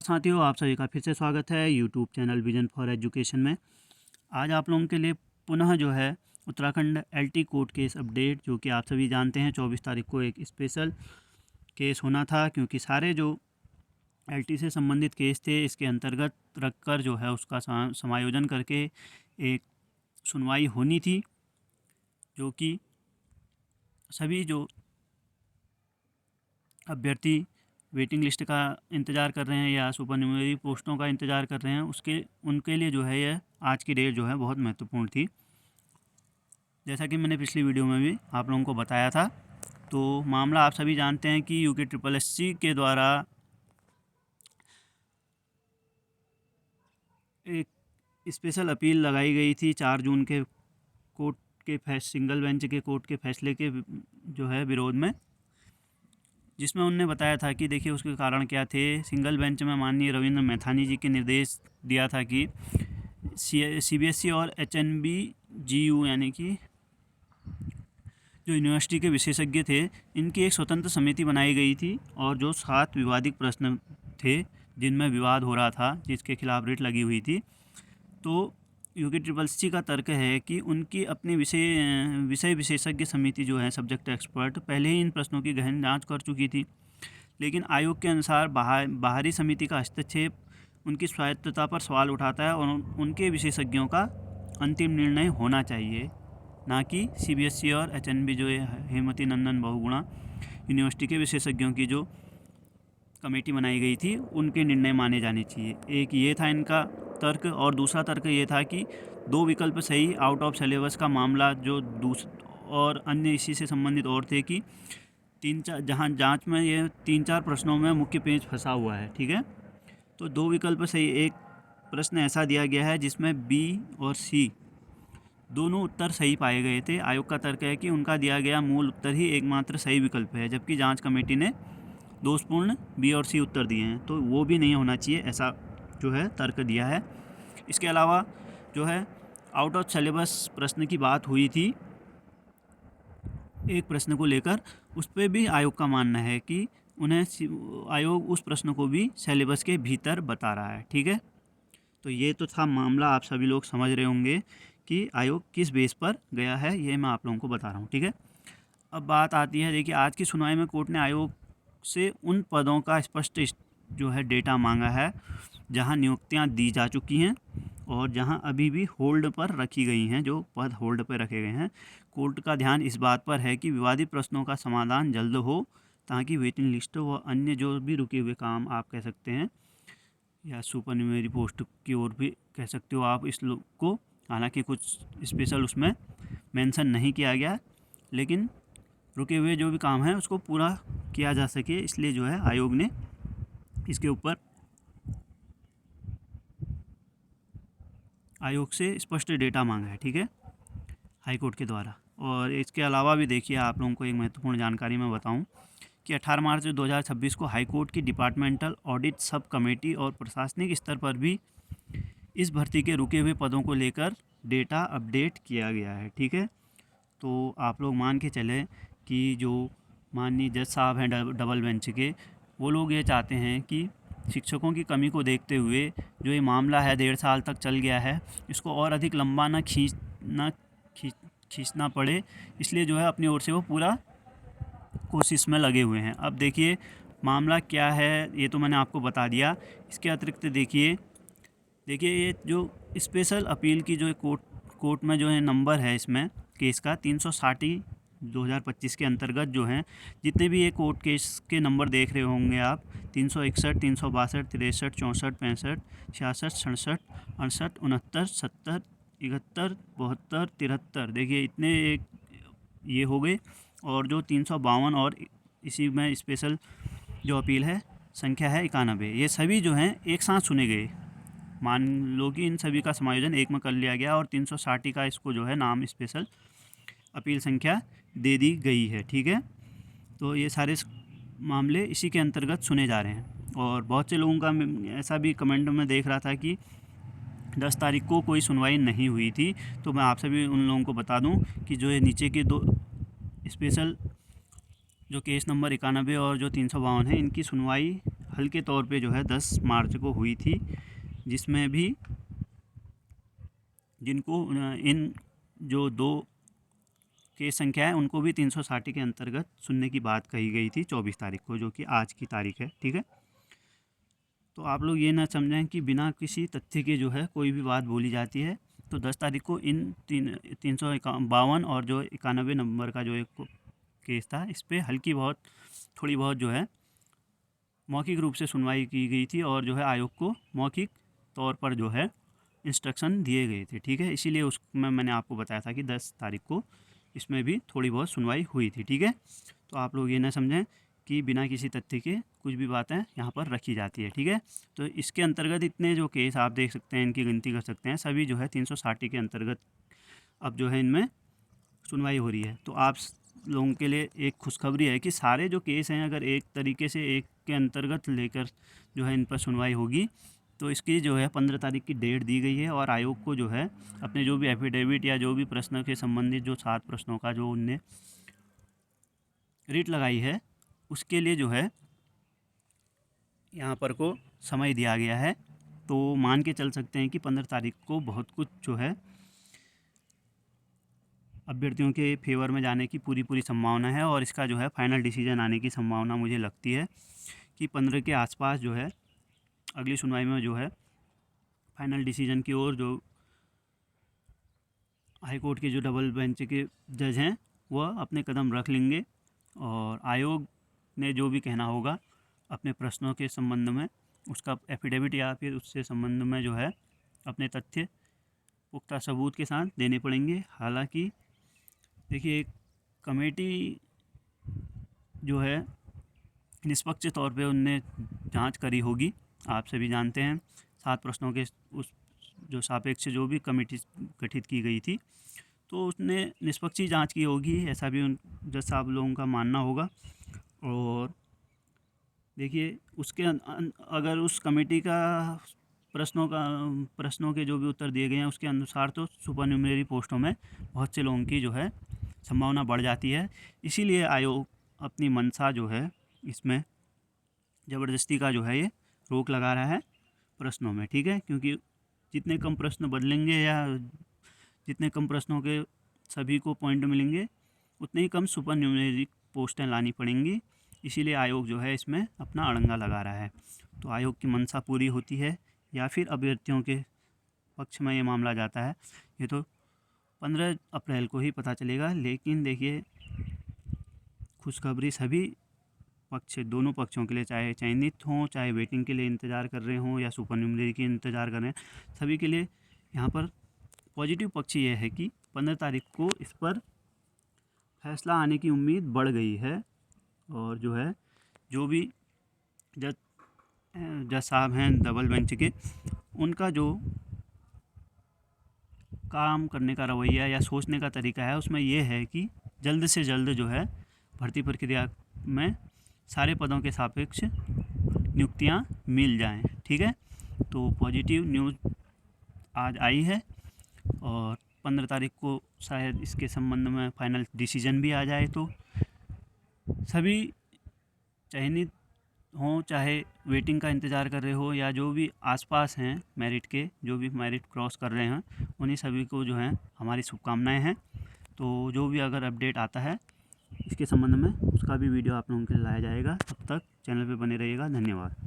साथियों, आप सभी का फिर से स्वागत है YouTube channel vision for education में। आज आप लोगों के लिए पुनः जो है Uttarakhand LT court case update, जो कि आप सभी जानते हैं 24 तारीख को एक स्पेशल केस होना था, क्योंकि सारे जो एलटी से संबंधित केस थे इसके अंतर्गत रखकर जो है उसका समायोजन करके एक सुनवाई होनी थी, जो कि सभी जो अभ्यर्थी वेटिंग लिस्ट का इंतज़ार कर रहे हैं या सुपरन्यूमरी पोस्टों का इंतज़ार कर रहे हैं उनके लिए जो है यह आज की डेट जो है बहुत महत्वपूर्ण थी। जैसा कि मैंने पिछली वीडियो में भी आप लोगों को बताया था, तो मामला आप सभी जानते हैं कि यूके SSSC के द्वारा एक स्पेशल अपील लगाई गई थी 4 जून के कोर्ट के सिंगल बेंच के कोर्ट के फैसले के जो है विरोध में, जिसमें उन्होंने बताया था कि देखिए उसके कारण क्या थे। सिंगल बेंच में माननीय रविंद्र मैथानी जी के निर्देश दिया था कि CBSE और HNBGU यानी कि जो यूनिवर्सिटी के विशेषज्ञ थे, इनकी एक स्वतंत्र समिति बनाई गई थी, और जो 7 विवादित प्रश्न थे जिनमें विवाद हो रहा था, जिसके खिलाफ रिट लगी हुई थी, तो यूके SSSC का तर्क है कि उनकी अपनी विषय विशेषज्ञ समिति जो है सब्जेक्ट एक्सपर्ट पहले ही इन प्रश्नों की गहन जांच कर चुकी थी, लेकिन आयोग के अनुसार बाहरी समिति का हस्तक्षेप उनकी स्वायत्तता पर सवाल उठाता है, और उनके विशेषज्ञों का अंतिम निर्णय होना चाहिए, ना कि CBSE और HNB जो हेमवती नंदन बहुगुणा यूनिवर्सिटी के विशेषज्ञों की जो कमेटी बनाई गई थी उनके निर्णय माने जाने चाहिए। एक ये था इनका तर्क, और दूसरा तर्क ये था कि 2 विकल्प सही, आउट ऑफ सिलेबस का मामला जो और अन्य इसी से संबंधित और थे कि 3-4 जहाँ जांच में ये 3-4 प्रश्नों में मुख्य पेच फंसा हुआ है, ठीक है। तो 2 विकल्प सही, एक प्रश्न ऐसा दिया गया है जिसमें B और C दोनों उत्तर सही पाए गए थे। आयोग का तर्क है कि उनका दिया गया मूल उत्तर ही एकमात्र सही विकल्प है, जबकि जांच कमेटी ने दोषपूर्ण B और C उत्तर दिए हैं, तो वो भी नहीं होना चाहिए, ऐसा जो है तर्क दिया है। इसके अलावा जो है आउट ऑफ सिलेबस प्रश्न की बात हुई थी एक प्रश्न को लेकर, उस पर भी आयोग का मानना है कि आयोग उस प्रश्न को भी सिलेबस के भीतर बता रहा है, ठीक है। तो ये तो था मामला, आप सभी लोग समझ रहे होंगे कि आयोग किस बेस पर गया है, ये मैं आप लोगों को बता रहा हूँ, ठीक है। अब बात आती है, देखिए आज की सुनवाई में कोर्ट ने आयोग से उन पदों का स्पष्ट जो है डेटा मांगा है जहां नियुक्तियां दी जा चुकी हैं और जहां अभी भी होल्ड पर रखी गई हैं, जो पद होल्ड पर रखे गए हैं। कोर्ट का ध्यान इस बात पर है कि विवादित प्रश्नों का समाधान जल्द हो, ताकि वेटिंग लिस्ट व अन्य जो भी रुके हुए काम आप कह सकते हैं, या सुपरन्यूमरी पोस्ट की ओर भी कह सकते हो आप इस लोग को, हालांकि कुछ स्पेशल उसमें मेंशन नहीं किया गया, लेकिन रुके हुए जो भी काम है उसको पूरा किया जा सके, इसलिए जो है आयोग ने इसके ऊपर आयोग से स्पष्ट डेटा मांगा है, ठीक है, हाई कोर्ट के द्वारा। और इसके अलावा भी देखिए, आप लोगों को एक महत्वपूर्ण जानकारी मैं बताऊं कि 18 मार्च 2026 को हाई कोर्ट की डिपार्टमेंटल ऑडिट सब कमेटी और प्रशासनिक स्तर पर भी इस भर्ती के रुके हुए पदों को लेकर डेटा अपडेट किया गया है, ठीक है। तो आप लोग मान के चलें कि जो माननीय जज साहब हैं डबल बेंच के, वो लोग ये चाहते हैं कि शिक्षकों की कमी को देखते हुए जो ये मामला है 1.5 साल तक चल गया है, इसको और अधिक लंबा ना खींचना पड़े, इसलिए जो है अपनी ओर से वो पूरा कोशिश में लगे हुए हैं। अब देखिए मामला क्या है, ये तो मैंने आपको बता दिया। इसके अतिरिक्त देखिए ये जो स्पेशल अपील की जो कोर्ट में जो है नंबर है इसमें केस का 360 2025 के अंतर्गत जो हैं जितने भी ये कोर्ट केस के नंबर देख रहे होंगे आप, 361, 362, 63, 64, 65, 66, 67, 68, 69, 70, 71, 72, 73, देखिए इतने एक ये हो गए, और जो 352 और इसी में स्पेशल जो अपील है संख्या है 91, ये सभी जो हैं एक साथ सुने गए। मान लो कि इन सभी का समायोजन एक में कर लिया गया, और 360 का इसको जो है नाम स्पेशल अपील संख्या दे दी गई है, ठीक है। तो ये सारे मामले इसी के अंतर्गत सुने जा रहे हैं। और बहुत से लोगों का ऐसा भी कमेंट में देख रहा था कि 10 तारीख को कोई सुनवाई नहीं हुई थी, तो मैं आप सभी उन लोगों को बता दूं कि जो ये नीचे के 2 स्पेशल जो केस नंबर 91 और जो 352 है, इनकी सुनवाई हल्के तौर पे जो है 10 मार्च को हुई थी, जिसमें भी जिनको इन जो 2 केस संख्या है उनको भी 360 के अंतर्गत सुनने की बात कही गई थी 24 तारीख को, जो कि आज की तारीख है। ठीक है, तो आप लोग ये ना समझें कि बिना किसी तथ्य के जो है कोई भी बात बोली जाती है। तो 10 तारीख को इन 352 और जो 91 नंबर का जो एक केस था, इस पर हल्की बहुत थोड़ी बहुत जो है मौखिक रूप से सुनवाई की गई थी और जो है आयोग को मौखिक तौर पर जो है इंस्ट्रक्शन दिए गए थे। ठीक है, इसीलिए उसमें मैंने आपको बताया था कि 10 तारीख को इसमें भी थोड़ी बहुत सुनवाई हुई थी। ठीक है, तो आप लोग ये ना समझें कि बिना किसी तथ्य के कुछ भी बातें यहाँ पर रखी जाती है। ठीक है, तो इसके अंतर्गत इतने जो केस आप देख सकते हैं, इनकी गिनती कर सकते हैं, सभी जो है 360 के अंतर्गत अब जो है इनमें सुनवाई हो रही है। तो आप लोगों के लिए एक खुशखबरी है कि सारे जो केस हैं, अगर एक तरीके से एक के अंतर्गत लेकर जो है इन पर सुनवाई होगी, तो इसकी जो है 15 तारीख की डेट दी गई है और आयोग को जो है अपने जो भी एफिडेविट या जो भी प्रश्न के संबंधित जो 7 प्रश्नों का जो उनने रीट लगाई है, उसके लिए जो है यहाँ पर को समय दिया गया है। तो मान के चल सकते हैं कि 15 तारीख को बहुत कुछ जो है अभ्यर्थियों के फेवर में जाने की पूरी संभावना है और इसका जो है फाइनल डिसीजन आने की संभावना मुझे लगती है कि 15 के आसपास जो है अगली सुनवाई में जो है फाइनल डिसीजन की ओर जो हाई कोर्ट के जो डबल बेंच के जज हैं वह अपने कदम रख लेंगे और आयोग ने जो भी कहना होगा अपने प्रश्नों के संबंध में, उसका एफिडेविट या फिर उससे संबंध में जो है अपने तथ्य पुख्ता सबूत के साथ देने पड़ेंगे। हालांकि देखिए, एक कमेटी जो है निष्पक्ष तौर पे उनने जांच करी होगी, आप सभी जानते हैं। 7 प्रश्नों के उस जो सापेक्ष जो भी कमेटी गठित की गई थी, तो उसने निष्पक्ष जांच की होगी, ऐसा भी उन जज साहब लोगों का मानना होगा। और देखिए, उसके अगर उस कमेटी का प्रश्नों के जो भी उत्तर दिए गए हैं उसके अनुसार तो सुपरन्यूमरी पोस्टों में बहुत से लोगों की जो है संभावना बढ़ जाती है। इसीलिए आयोग अपनी मंशा जो है इसमें ज़बरदस्ती का जो है ये रोक लगा रहा है प्रश्नों में। ठीक है, क्योंकि जितने कम प्रश्न बदलेंगे या जितने कम प्रश्नों के सभी को पॉइंट मिलेंगे, उतने ही कम सुपरन्यूमरी पोस्टें लानी पड़ेंगी। इसीलिए आयोग जो है इसमें अपना अड़ंगा लगा रहा है। तो आयोग की मंशा पूरी होती है या फिर अभ्यर्थियों के पक्ष में ये मामला जाता है, ये तो 15 अप्रैल को ही पता चलेगा। लेकिन देखिए, खुशखबरी सभी दोनों पक्षों के लिए, चाहे चयनित हों, चाहे वेटिंग के लिए इंतज़ार कर रहे हों या सुपरन्यूमरी के इंतज़ार कर रहे हैं, सभी के लिए यहाँ पर पॉजिटिव पक्ष ये है कि 15 तारीख को इस पर फैसला आने की उम्मीद बढ़ गई है। और जो है जो भी जज साहब हैं डबल बेंच के, उनका जो काम करने का रवैया या सोचने का तरीका है उसमें यह है कि जल्द से जल्द जो है भर्ती प्रक्रिया में सारे पदों के सापेक्ष नियुक्तियां मिल जाएं। ठीक है, तो पॉजिटिव न्यूज़ आज आई है और 15 तारीख को शायद इसके संबंध में फाइनल डिसीजन भी आ जाए। तो सभी चयनित हों, चाहे वेटिंग का इंतज़ार कर रहे हो या जो भी आसपास हैं मेरिट के, जो भी मेरिट क्रॉस कर रहे हैं, उन्हीं सभी को जो है हमारी शुभकामनाएं हैं। तो जो भी अगर अपडेट आता है इसके संबंध में, उसका भी वीडियो आप लोगों के लिए लाया जाएगा। तब तक चैनल पे बने रहिएगा। धन्यवाद।